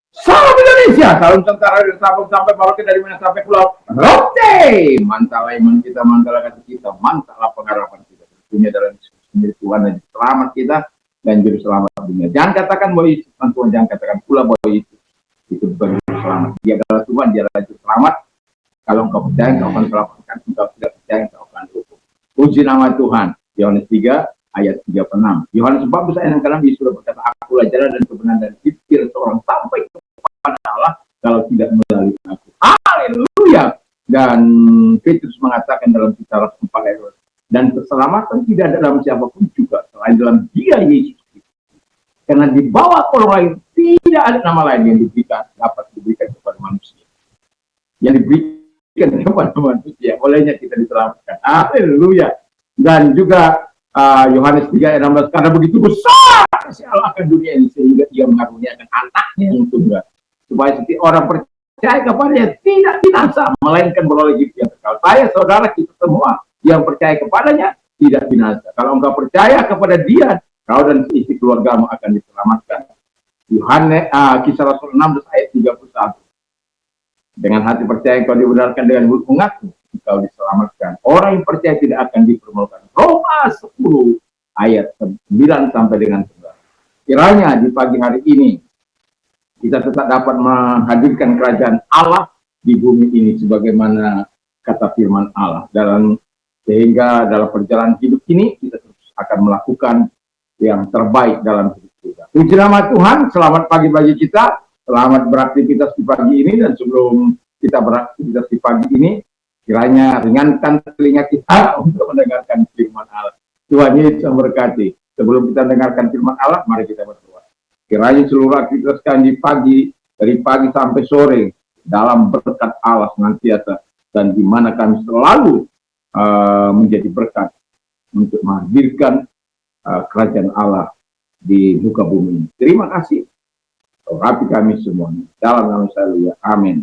Salam Indonesia, salam Nusantara dari Sabang sampai Merauke, dari mana sampai Pulau Rote. Mantap iman kita, mantap kasih kita, mantap pengharapan kita. Tentunya dalam sendiri Tuhan dan selamat kita dan juru selamat dunia. Jangan katakan bahwa Yesus, Tuhan, jangan katakan pula bahwa Yesus itu bukan juru selamat. Dia adalah Tuhan, dia adalah juru selamat. Kalau engkau percaya, engkau akan selamatkan. Engkau tidak percaya, engkau akan hukum. Puji nama Tuhan. Yohanes 3 ayat 3-6. Yohanes 14 ayat 6, Yesus sudah berkata, akulah jalan dan kebenaran dan pikir seorang sampai kepada Allah kalau tidak melalui aku. Haleluya. Dan Petrus mengatakan dalam Kisah 4 ayat, dan keselamatan tidak ada dalam siapapun juga selain dalam Dia Yesus. Karena di bawah kolong lain tidak ada nama lain yang dapat diberikan kepada manusia. Yang diberikan kepada manusia, olehnya kita diselamatkan. Haleluya. Dan juga Yohanes 3 ayat 16, karena begitu besar kasih Allah akan dunia ini sehingga Ia mengaruniakan anaknya yang tunggal, supaya setiap orang percaya kepadanya tidak binasa melainkan beroleh hidup yang kekal. Saya, saudara, kita semua yang percaya kepadanya tidak binasa. Kalau engkau percaya kepada Dia, kau dan istri keluargamu akan diselamatkan. Yohanes Kisah Rasul 16 ayat 31. Dengan hati percaya engkau dibenarkan, dengan mulut mengaku engkau diselamatkan. Orang yang percaya tidak akan dipermalukan. Roma 10 ayat 9 sampai dengan 11. Kiranya di pagi hari ini kita tetap dapat menghadirkan kerajaan Allah di bumi ini sebagaimana kata firman Allah, sehingga dalam perjalanan hidup ini kita terus akan melakukan yang terbaik dalam hidup kita. Puji nama Tuhan. Selamat pagi bagi kita. Selamat beraktivitas di pagi ini, dan sebelum kita beraktivitas di pagi ini, kiranya ringankan telinga kita untuk mendengarkan firman Allah. Tuhan Yesus memberkati. Sebelum kita dengarkan firman Allah, mari kita berdoa. Kiranya seluruh aktivitas kami pagi, dari pagi sampai sore, dalam berkat Allah senantiasa, dan di mana kami selalu menjadi berkat untuk menghadirkan kerajaan Allah di muka bumi. Terima kasih. Rapi kami semuanya. Dalam nama saya, amin.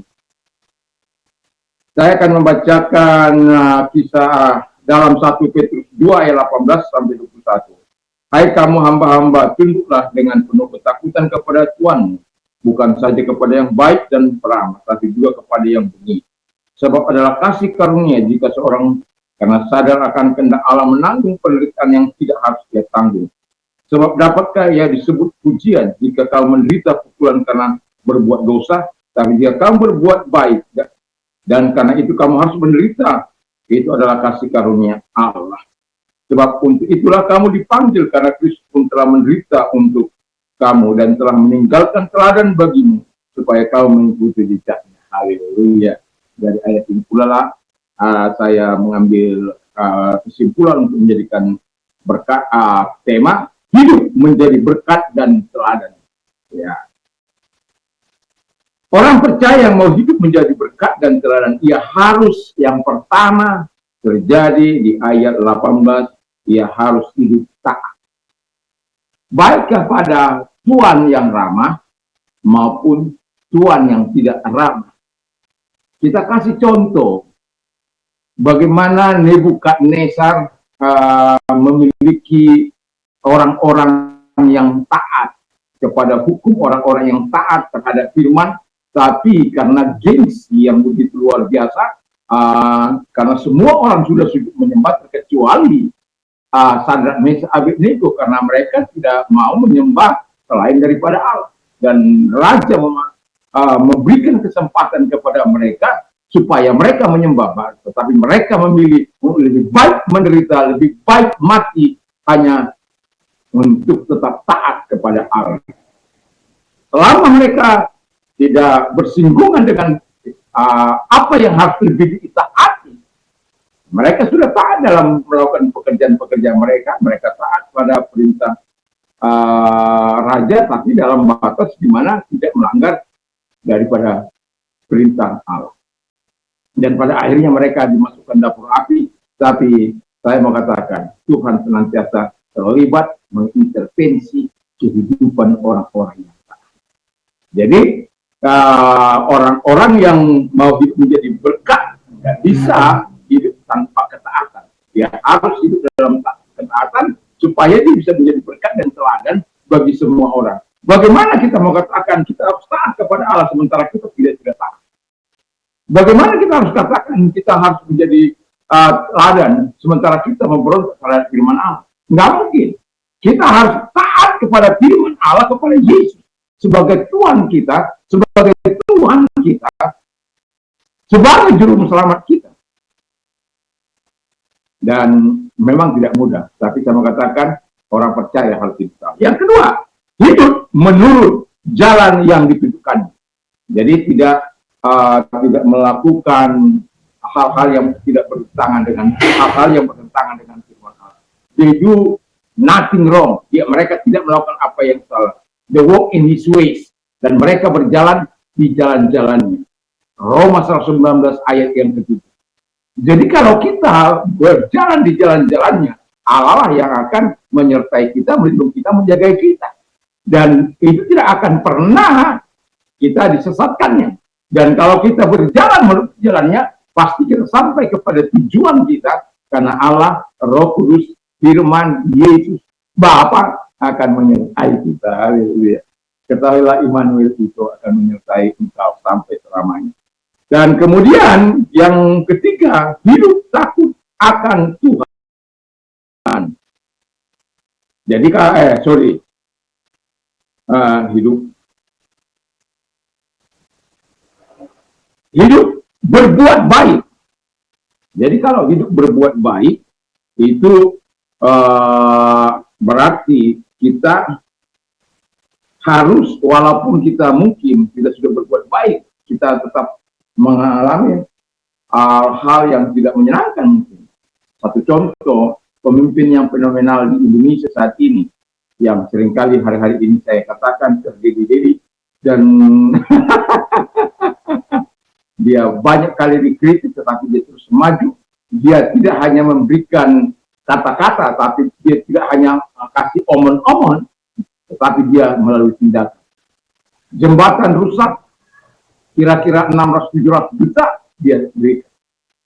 Saya akan membacakan kisah dalam 1 Petrus 2 ayat 18 sampai 21. Hai kamu hamba-hamba, tunduklah dengan penuh ketakutan kepada Tuhan, bukan saja kepada yang baik dan peramah, tapi juga kepada yang bengis. Sebab adalah kasih karunia jika seorang karena sadar akan kehendak Allah menanggung penderitaan yang tidak harus dia tanggung. Sebab dapatkah ia disebut pujian jika kau menderita pukulan karena berbuat dosa, tapi jika kamu berbuat baik, dan karena itu kamu harus menderita, itu adalah kasih karunia Allah. Sebab untuk itulah kamu dipanggil, karena Kristus pun telah menderita untuk kamu dan telah meninggalkan teladan bagimu, supaya kau mengikuti jejaknya. Haleluya. Dari ayat ini pula saya mengambil kesimpulan untuk menjadikan berkat tema hidup menjadi berkat dan teladan. Ya. Orang percaya yang mau hidup menjadi berkat dan teladan, ia harus yang pertama terjadi di ayat 18, ia harus hidup taat. Baik kepada Tuhan yang ramah maupun Tuhan yang tidak ramah. Kita kasih contoh bagaimana Nebukadnezar memiliki orang-orang yang taat kepada hukum, orang-orang yang taat terhadap firman, tapi karena gengsi yang begitu luar biasa, karena semua orang sudah sujud menyembah terkecuali Sadrak, Mesak, Abednego, karena mereka tidak mau menyembah selain daripada Allah. Dan Raja memberikan kesempatan kepada mereka supaya mereka menyembah, tetapi mereka memilih lebih baik menderita, lebih baik mati hanya untuk tetap taat kepada Allah. Selama mereka tidak bersinggungan dengan apa yang harus lebih ditaati, mereka sudah taat dalam melakukan pekerjaan-pekerjaan mereka. Mereka taat pada perintah raja, tapi dalam batas di mana tidak melanggar daripada perintah Allah. Dan pada akhirnya mereka dimasukkan dapur api. Tapi saya mau katakan, Tuhan senantiasa terlibat mengintervensi kehidupan orang-orang yang taat. Jadi orang-orang yang mau hidup menjadi berkat tidak bisa hidup tanpa ketaatan. Dia harus hidup dalam ketaatan supaya dia bisa menjadi berkat dan teladan bagi semua orang. Bagaimana kita mau katakan kita harus taat kepada Allah sementara kita tidak taat? Bagaimana kita harus katakan kita harus menjadi teladan sementara kita memberontak terhadap firman Allah? Nggak mungkin. Kita harus taat kepada firman Allah, kepada Yesus sebagai Tuhan kita, sebagai Tuhan kita, sebagai juru selamat kita. Dan memang tidak mudah, tapi saya mengatakan orang percaya harus hidup. Yang kedua, hidup menurut jalan yang ditunjukkan. Jadi tidak melakukan hal-hal yang tidak bertentangan dengan hal-hal yang bertentangan dengan firman Allah. They do nothing wrong. Mereka tidak melakukan apa yang salah. They walk in His ways, dan mereka berjalan di jalan-jalannya. Roma 19 ayat yang ke-7. Jadi kalau kita berjalan di jalan-jalannya, Allah yang akan menyertai kita, melindungi kita, menjaga kita. Dan itu tidak akan pernah kita disesatkannya. Dan kalau kita berjalan menurut jalannya, pasti kita sampai kepada tujuan kita, karena Allah, Roh Kudus, Firman, Yesus, Bapa akan menyertai kita. Haleluya. Ketahuilah Immanuel itu akan menyertai engkau sampai selamanya. Dan kemudian yang ketiga, hidup takut akan Tuhan. Jadi hidup berbuat baik. Jadi kalau hidup berbuat baik itu berarti kita harus, walaupun kita mungkin tidak sudah berbuat baik, kita tetap mengalami hal yang tidak menyenangkan mungkin. Satu contoh, pemimpin yang fenomenal di Indonesia saat ini, yang seringkali hari-hari ini saya katakan terdiri dan dia banyak kali dikritik, tetapi dia terus maju. Dia tidak hanya memberikan kata-kata, tapi dia tidak hanya kasih omon-omon, tetapi dia melalui tindakan. Jembatan rusak, kira-kira 600-700 juta dia berikan.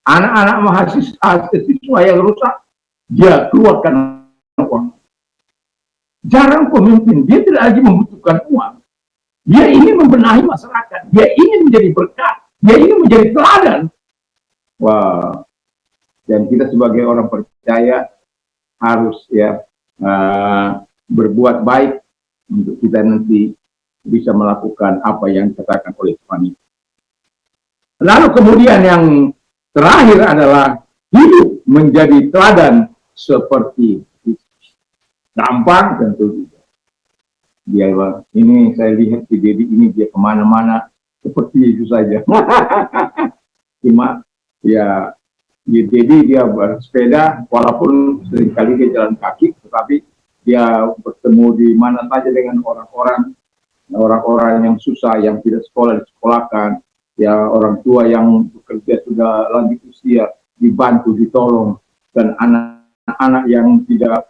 Anak-anak mahasiswa yang rusak, dia keluarkan uang. Jarang pemimpin, dia tidak lagi membutuhkan uang. Dia ingin membenahi masyarakat, dia ingin menjadi berkat, dia ingin menjadi teladan. Wah, dan kita sebagai orang percaya harus berbuat baik untuk kita nanti bisa melakukan apa yang dikatakan oleh Tuhan itu. Lalu kemudian yang terakhir adalah hidup menjadi teladan seperti Kristus. Gampang tentu juga. Dia ini saya lihat si Dedi ini dia kemana-mana seperti Yesus saja. Cuma ya Dedi dia bersepeda, walaupun seringkali dia jalan kaki, tetapi dia bertemu di mana saja dengan orang-orang yang susah, yang tidak sekolah disekolahkan, ya orang tua yang bekerja sudah lanjut usia dibantu, ditolong, dan anak-anak yang tidak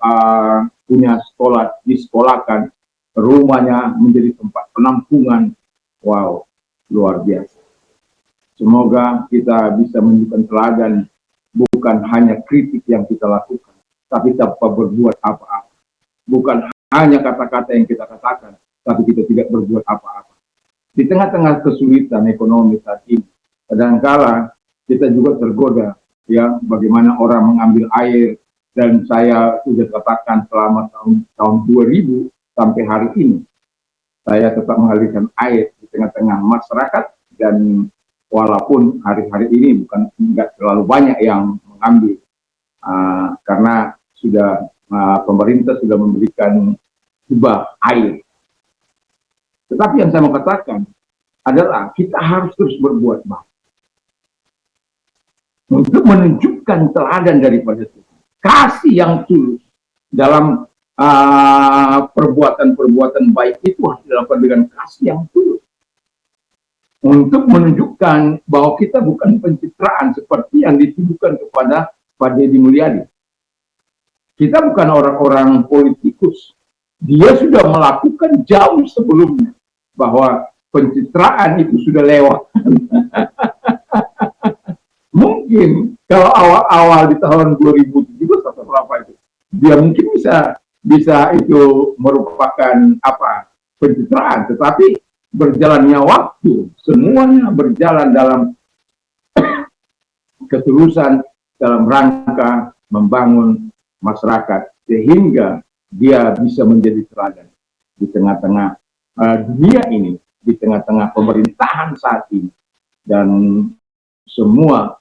punya sekolah disekolahkan, rumahnya menjadi tempat penampungan. Wow, luar biasa. Semoga kita bisa menunjukkan teladan, bukan hanya kritik yang kita lakukan, tapi tanpa berbuat apa-apa. Bukan hanya kata-kata yang kita katakan, tapi kita tidak berbuat apa-apa. Di tengah-tengah kesulitan ekonomi saat ini, kadangkala kita juga tergoda, ya, bagaimana orang mengambil air, dan saya sudah katakan selama tahun 2000 sampai hari ini, saya tetap mengalirkan air di tengah-tengah masyarakat, dan walaupun hari-hari ini nggak terlalu banyak yang mengambil, karena sudah pemerintah sudah memberikan hibah air. Tetapi yang saya mau katakan adalah kita harus terus berbuat baik untuk menunjukkan teladan daripada Tuhan. Kasih yang tulus dalam perbuatan-perbuatan baik itu harus dilakukan dengan kasih yang tulus, untuk menunjukkan bahwa kita bukan pencitraan seperti yang dituduhkan kepada Pak Deddy Mulyadi. Kita bukan orang-orang politikus. Dia sudah melakukan jauh sebelumnya, bahwa pencitraan itu sudah lewat. Mungkin kalau awal-awal di tahun 2017 atau berapa itu, dia mungkin bisa itu merupakan pencitraan, tetapi berjalannya waktu, semuanya berjalan dalam ketulusan, dalam rangka membangun masyarakat sehingga dia bisa menjadi teladan di tengah-tengah dunia ini, di tengah-tengah pemerintahan saat ini, dan semua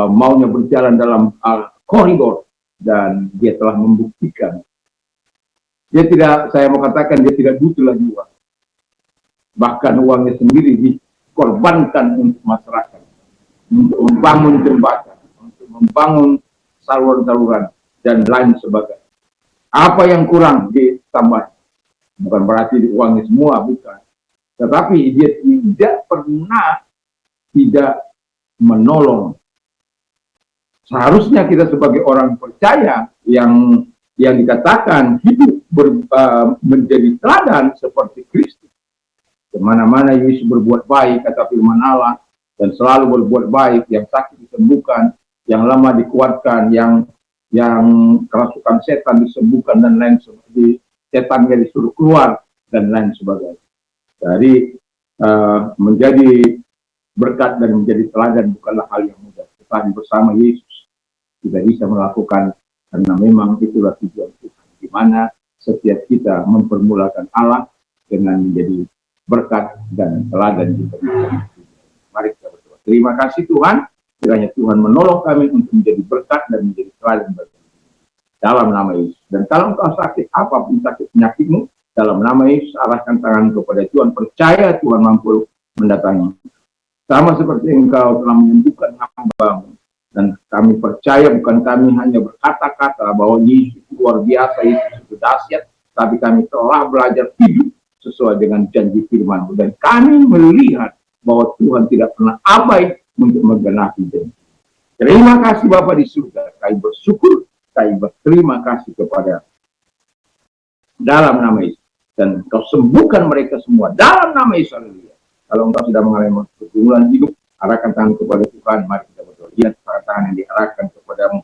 maunya berjalan dalam koridor, dan dia telah membuktikan dia tidak, saya mau katakan, dia tidak butuh lagi uang, bahkan uangnya sendiri dikorbankan untuk masyarakat, untuk membangun jembatan, untuk membangun saluran-saluran dan lain sebagainya. Apa yang kurang ditambah, bukan berarti uangnya semua, bukan, tetapi dia tidak pernah tidak menolong. Seharusnya kita sebagai orang percaya yang dikatakan hidup menjadi teladan seperti Kristus. Kemana-mana Yesus berbuat baik, kata firman Allah, dan selalu berbuat baik, yang sakit disembuhkan, yang lemah dikuatkan, yang kerasukan setan disembuhkan, dan lain sebagainya, setannya disuruh keluar, dan lain sebagainya. Jadi menjadi berkat dan menjadi teladan bukanlah hal yang mudah, tetapi bersama Yesus kita bisa melakukan, karena memang itulah tujuan Tuhan, di mana setiap kita mempermulakan Allah dengan menjadi berkat dan teladan di tengah. Mari kita berdoa. Terima kasih Tuhan, kiranya Tuhan menolong kami untuk menjadi berkat dan menjadi teladan bagi kami. Dalam nama Yesus. Dan kalau engkau sakit, apapun sakit penyakitmu, dalam nama Yesus arahkan tangan kepada Tuhan, percaya Tuhan mampu mendatangi. Sama seperti engkau telah menyembuhkan hamba-Mu, dan kami percaya bukan kami hanya berkata-kata bahwa Yesus luar biasa, Yesus itu dahsyat, tapi kami telah belajar hidup sesuai dengan janji firman-Mu, dan kami melihat bahwa Tuhan tidak pernah abai untuk menggenapi janji. Terima kasih Bapa di surga, kami bersyukur, kami berterima kasih kepada dalam nama Yesus, dan Kau sembuhkan mereka semua dalam nama Yesus. Haleluya. Kalau engkau sudah mengalami pergumulan hidup, arahkan tangan kepada Tuhan. Mari kita berdoa. Lihat tangan yang diarahkan kepadamu.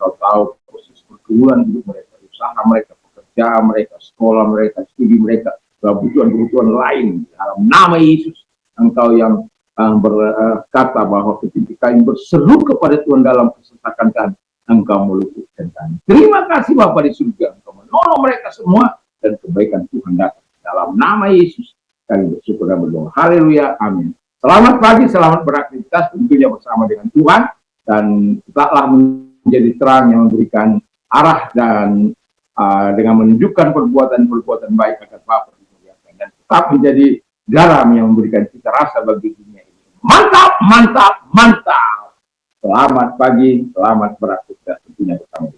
Kau tahu proses pergumulan hidup mereka, usaha mereka, pekerjaan mereka, sekolah mereka, studi mereka, kebutuhan-kebutuhan lain. Dalam nama Yesus, engkau yang berkata bahwa ketika kami berseru kepada Tuhan dalam kesesakan kami, engkau meluputkan kami. Terima kasih Bapa di surga, engkau menolong mereka semua, dan kebaikan Tuhan datang. Dalam nama Yesus, kami bersyukur dan berdoa. Haleluya, amin. Selamat pagi, selamat beraktivitas tentunya bersama dengan Tuhan, dan tetaplah menjadi terang yang memberikan arah dan dengan menunjukkan perbuatan-perbuatan baik akan Bapa dimuliakan, dan tetap menjadi garam yang memberikan cita rasa bagi dunia ini. Mantap, mantap, mantap. Selamat pagi, selamat beraktivitas tentunya bersama.